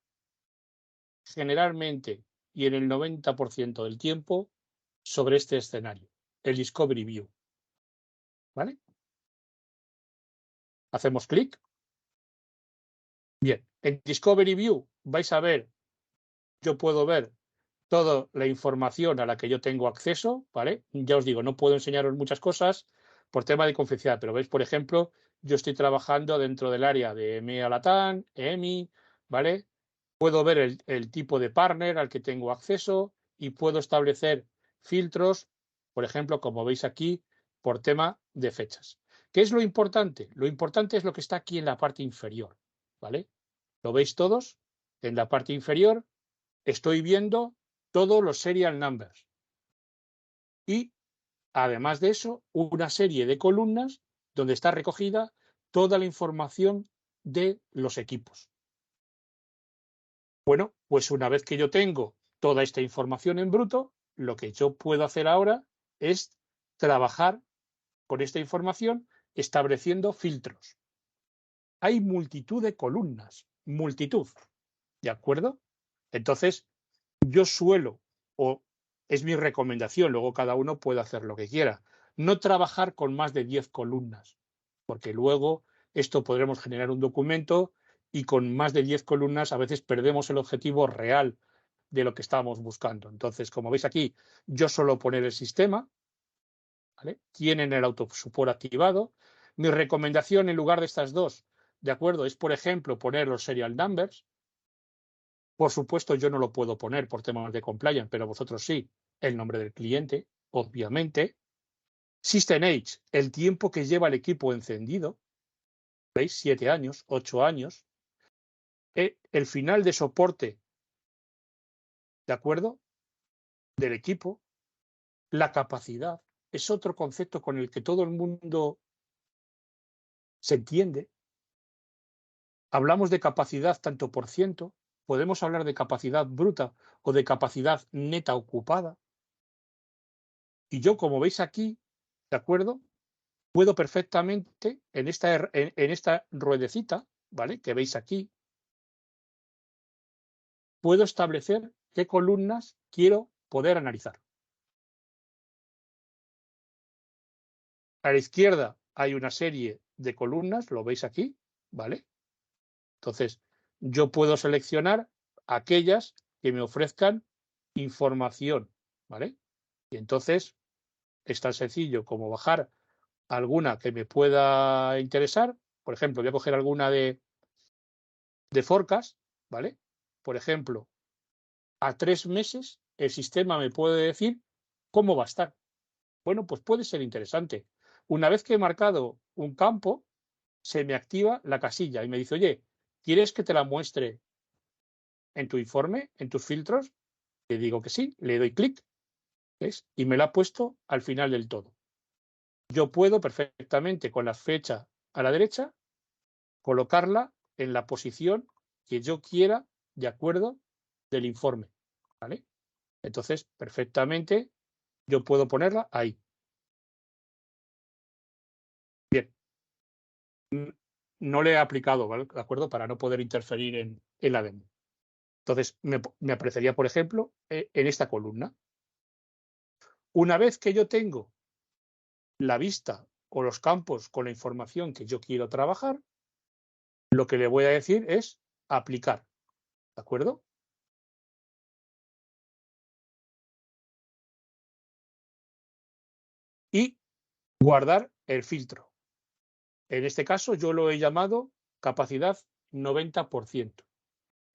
generalmente y en el 90% del tiempo sobre este escenario, el Discovery View, ¿vale? Hacemos clic. Bien, en Discovery View vais a ver, yo puedo ver toda la información a la que yo tengo acceso, ¿vale? Ya os digo, no puedo enseñaros muchas cosas por tema de confidencialidad, pero veis, por ejemplo, yo estoy trabajando dentro del área de EMEA LATAM, EMI, ¿vale? Puedo ver el tipo de partner al que tengo acceso y puedo establecer filtros, por ejemplo, como veis aquí, por tema de fechas. ¿Qué es lo importante? Lo importante es lo que está aquí en la parte inferior, ¿vale? ¿Lo veis todos? En la parte inferior estoy viendo todos los serial numbers y, además de eso, una serie de columnas donde está recogida toda la información de los equipos. Bueno, pues una vez que yo tengo toda esta información en bruto, lo que yo puedo hacer ahora es trabajar con esta información estableciendo filtros. Hay multitud de columnas, multitud, ¿de acuerdo? Entonces, yo suelo, o es mi recomendación, luego cada uno puede hacer lo que quiera, no trabajar con más de 10 columnas, porque luego esto podremos generar un documento y con más de 10 columnas a veces perdemos el objetivo real de lo que estábamos buscando. Entonces, como veis aquí, yo suelo poner el sistema, ¿vale? Tienen el autosupport activado. Mi recomendación en lugar de estas dos, ¿de acuerdo? Es, por ejemplo, poner los serial numbers. Por supuesto, yo no lo puedo poner por temas de compliance, pero vosotros sí. El nombre del cliente, obviamente. System Age, el tiempo que lleva el equipo encendido. ¿Veis? 7 años, 8 años. El final de soporte, ¿de acuerdo? Del equipo. La capacidad. Es otro concepto con el que todo el mundo se entiende. Hablamos de capacidad tanto por ciento. Podemos hablar de capacidad bruta o de capacidad neta ocupada. Y yo, como veis aquí, ¿de acuerdo? Puedo perfectamente en esta ruedecita, ¿vale? Que veis aquí, puedo establecer qué columnas quiero poder analizar. A la izquierda hay una serie de columnas, lo veis aquí, ¿vale? Entonces, yo puedo seleccionar aquellas que me ofrezcan información, ¿vale? Y entonces es tan sencillo como bajar alguna que me pueda interesar. Por ejemplo, voy a coger alguna de forecast, ¿vale? Por ejemplo, a 3 meses el sistema me puede decir cómo va a estar. Bueno, pues puede ser interesante. Una vez que he marcado un campo, se me activa la casilla y me dice, oye, ¿quieres que te la muestre en tu informe, en tus filtros? Le digo que sí, le doy clic, ¿ves? Y me la ha puesto al final del todo. Yo puedo perfectamente con la fecha a la derecha colocarla en la posición que yo quiera de acuerdo del informe, ¿vale? Entonces, perfectamente yo puedo ponerla ahí. Bien, no le he aplicado, ¿vale? ¿De acuerdo? Para no poder interferir en la demo. Entonces, me aparecería, por ejemplo, en esta columna. Una vez que yo tengo la vista o los campos con la información que yo quiero trabajar, lo que le voy a decir es aplicar, ¿de acuerdo? Y guardar el filtro. En este caso yo lo he llamado capacidad 90%.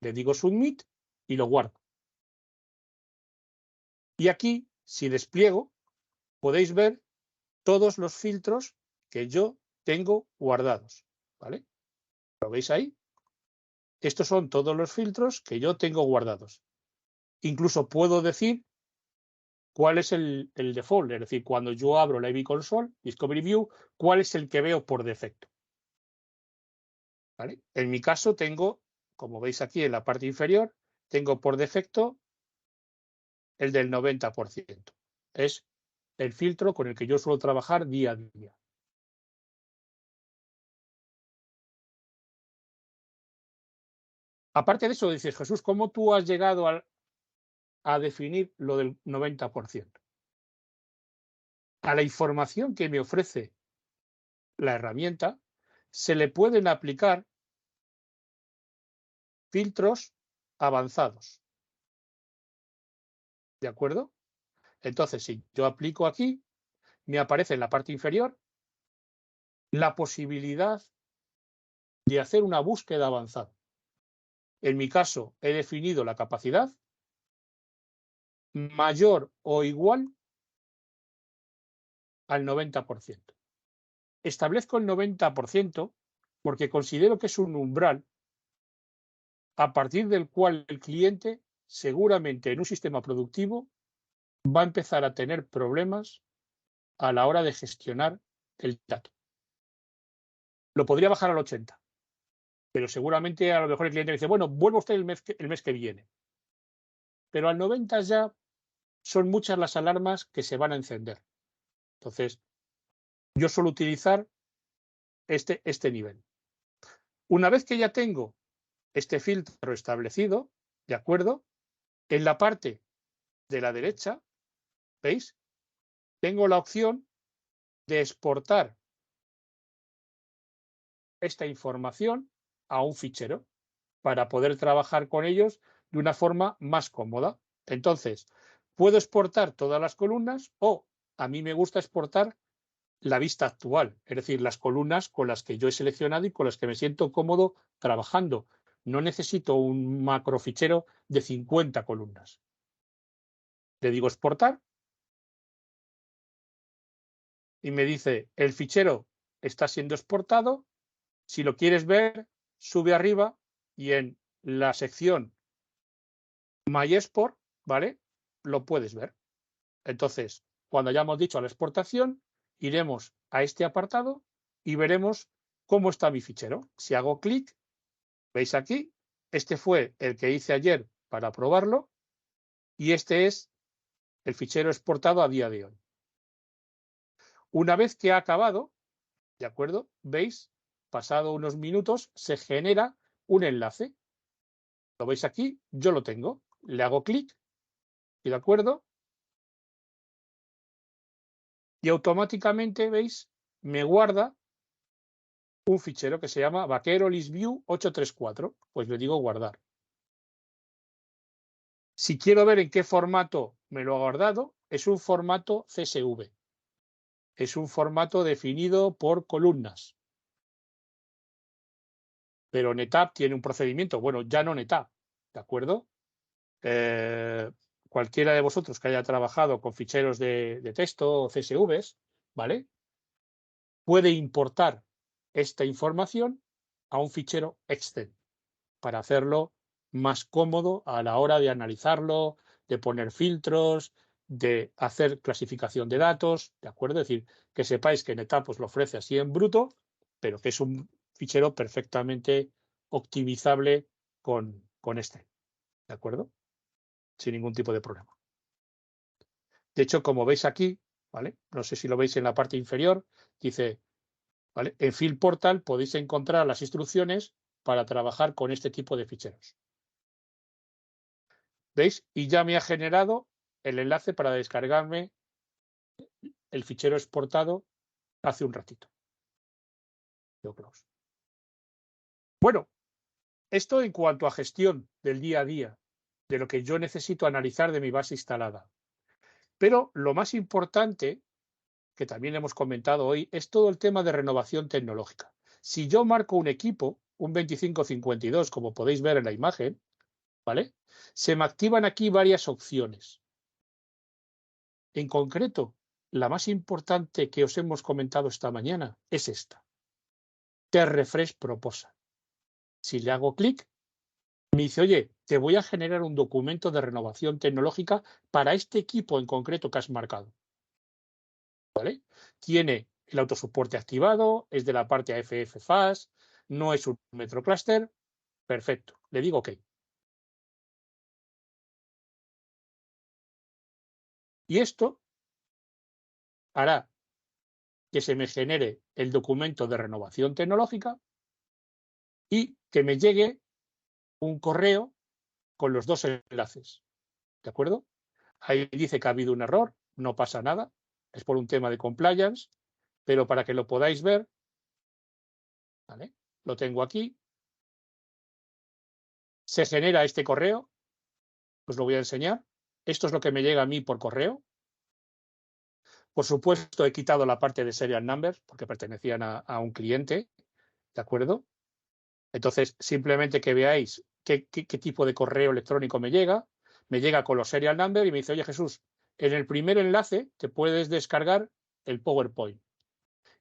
Le digo submit y lo guardo. Y aquí, si despliego, podéis ver todos los filtros que yo tengo guardados, ¿vale? ¿Lo veis ahí? Estos son todos los filtros que yo tengo guardados. Incluso puedo decir cuál es el default, es decir, cuando yo abro la AV Console, Discovery View, cuál es el que veo por defecto. ¿Vale? En mi caso tengo, como veis aquí en la parte inferior, tengo por defecto el del 90%. Es el filtro con el que yo suelo trabajar día a día. Aparte de eso, dices, Jesús, ¿cómo tú has llegado a definir lo del 90%? A la información que me ofrece la herramienta se le pueden aplicar filtros avanzados. ¿De acuerdo? Entonces, si yo aplico aquí, me aparece en la parte inferior la posibilidad de hacer una búsqueda avanzada. En mi caso, he definido la capacidad mayor o igual al 90%. Establezco el 90% porque considero que es un umbral a partir del cual el cliente seguramente en un sistema productivo va a empezar a tener problemas a la hora de gestionar el dato. Lo podría bajar al 80%, pero seguramente a lo mejor el cliente dice, bueno, vuelva usted el mes que viene. Pero al 90% ya son muchas las alarmas que se van a encender. Entonces, yo suelo utilizar este nivel. Una vez que ya tengo este filtro establecido, ¿de acuerdo? En la parte de la derecha, ¿veis? Tengo la opción de exportar esta información a un fichero para poder trabajar con ellos de una forma más cómoda. Entonces, puedo exportar todas las columnas o a mí me gusta exportar la vista actual, es decir, las columnas con las que yo he seleccionado y con las que me siento cómodo trabajando. No necesito un macrofichero de 50 columnas. Le digo exportar y me dice el fichero está siendo exportado. Si lo quieres ver, sube arriba y en la sección My Export, ¿vale? Lo puedes ver. Entonces, cuando hayamos dicho la exportación, iremos a este apartado y veremos cómo está mi fichero. Si hago clic, veis aquí, este fue el que hice ayer para probarlo y este es el fichero exportado a día de hoy. Una vez que ha acabado, ¿de acuerdo? Veis, pasado unos minutos, se genera un enlace. Lo veis aquí, yo lo tengo. Le hago clic, ¿de acuerdo? Y automáticamente, veis, me guarda un fichero que se llama Vaquero ListView 834. Pues le digo guardar. Si quiero ver en qué formato me lo ha guardado, es un formato CSV. Es un formato definido por columnas. Pero NetApp tiene un procedimiento, bueno, ya no NetApp, ¿de acuerdo? Cualquiera de vosotros que haya trabajado con ficheros de texto o CSVs, ¿vale? Puede importar esta información a un fichero Excel para hacerlo más cómodo a la hora de analizarlo, de poner filtros, de hacer clasificación de datos, ¿de acuerdo? Es decir, que sepáis que NetApp os lo ofrece así en bruto, pero que es un fichero perfectamente optimizable con este, ¿de acuerdo? Sin ningún tipo de problema. De hecho, como veis aquí, ¿vale? No sé si lo veis en la parte inferior, dice, ¿vale? En Field Portal podéis encontrar las instrucciones para trabajar con este tipo de ficheros. ¿Veis? Y ya me ha generado el enlace para descargarme el fichero exportado hace un ratito. Bueno, esto en cuanto a gestión del día a día, de lo que yo necesito analizar de mi base instalada. Pero lo más importante que también hemos comentado hoy, es todo el tema de renovación tecnológica. Si yo marco un equipo, un 2552, como podéis ver en la imagen, ¿vale? Se me activan aquí varias opciones. En concreto, la más importante que os hemos comentado esta mañana es esta. T-Refresh Proposal. Si le hago clic, me dice, oye, te voy a generar un documento de renovación tecnológica para este equipo en concreto que has marcado. ¿Vale? Tiene el autosoporte activado, es de la parte AFF Fast, no es un MetroCluster. Perfecto, le digo OK. Y esto hará que se me genere el documento de renovación tecnológica y que me llegue un correo con los dos enlaces. ¿De acuerdo? Ahí dice que ha habido un error, no pasa nada, es por un tema de compliance, pero para que lo podáis ver, ¿vale? Lo tengo aquí. Se genera este correo, os lo voy a enseñar. Esto es lo que me llega a mí por correo. Por supuesto, he quitado la parte de serial numbers porque pertenecían a un cliente, ¿de acuerdo? Entonces, simplemente que veáis qué tipo de correo electrónico me llega con los serial numbers y me dice, oye Jesús, en el primer enlace te puedes descargar el PowerPoint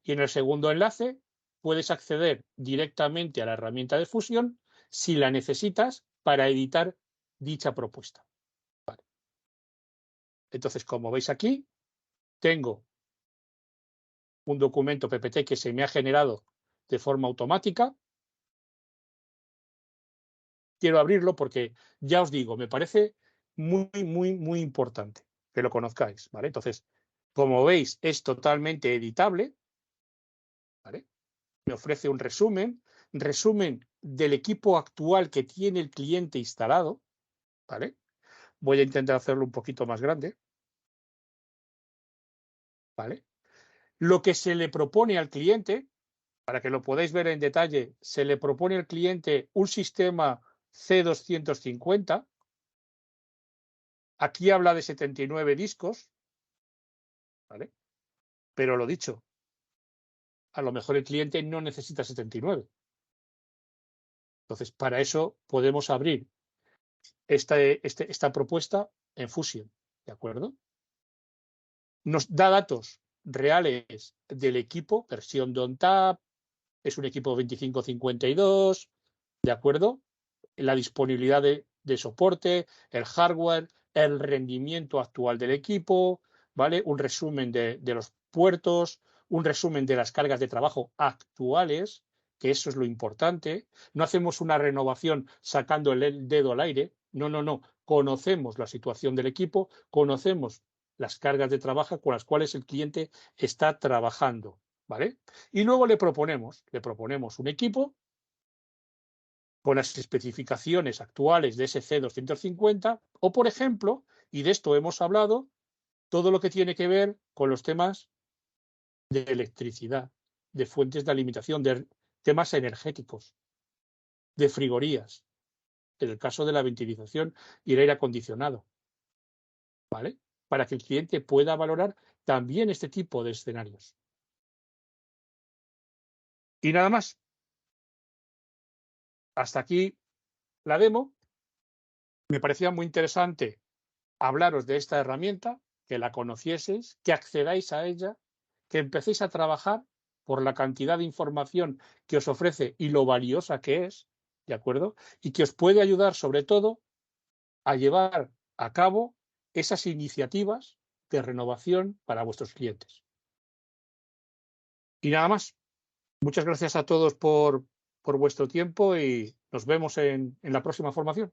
y en el segundo enlace puedes acceder directamente a la herramienta de Fusion si la necesitas para editar dicha propuesta. Vale. Entonces, como veis aquí, tengo un documento PPT que se me ha generado de forma automática. Quiero abrirlo porque, ya os digo, me parece muy importante que lo conozcáis, ¿vale? Entonces, como veis, es totalmente editable, ¿vale? Me ofrece un resumen del equipo actual que tiene el cliente instalado, ¿vale? Voy a intentar hacerlo un poquito más grande, ¿vale? Lo que se le propone al cliente, para que lo podáis ver en detalle, se le propone al cliente un sistema C250. Aquí habla de 79 discos, ¿vale? Pero lo dicho, a lo mejor el cliente no necesita 79. Entonces, para eso podemos abrir esta propuesta en Fusion, ¿de acuerdo? Nos da datos reales del equipo, versión de ONTAP, es un equipo 2552, ¿de acuerdo? La disponibilidad de soporte, el hardware, el rendimiento actual del equipo, ¿vale? Un resumen de los puertos, un resumen de las cargas de trabajo actuales, que eso es lo importante. No hacemos una renovación sacando el dedo al aire. No. Conocemos la situación del equipo, conocemos las cargas de trabajo con las cuales el cliente está trabajando, ¿vale? Y luego le proponemos un equipo con las especificaciones actuales de ese C250 o, por ejemplo, y de esto hemos hablado, todo lo que tiene que ver con los temas de electricidad, de fuentes de alimentación, de temas energéticos, de frigorías, en el caso de la ventilización y el aire acondicionado, ¿vale? Para que el cliente pueda valorar también este tipo de escenarios. Y nada más. Hasta aquí la demo. Me parecía muy interesante hablaros de esta herramienta, que la conocieseis, que accedáis a ella, que empecéis a trabajar por la cantidad de información que os ofrece y lo valiosa que es, ¿de acuerdo? Y que os puede ayudar, sobre todo, a llevar a cabo esas iniciativas de renovación para vuestros clientes. Y nada más. Muchas gracias a todos por vuestro tiempo y nos vemos en la próxima formación.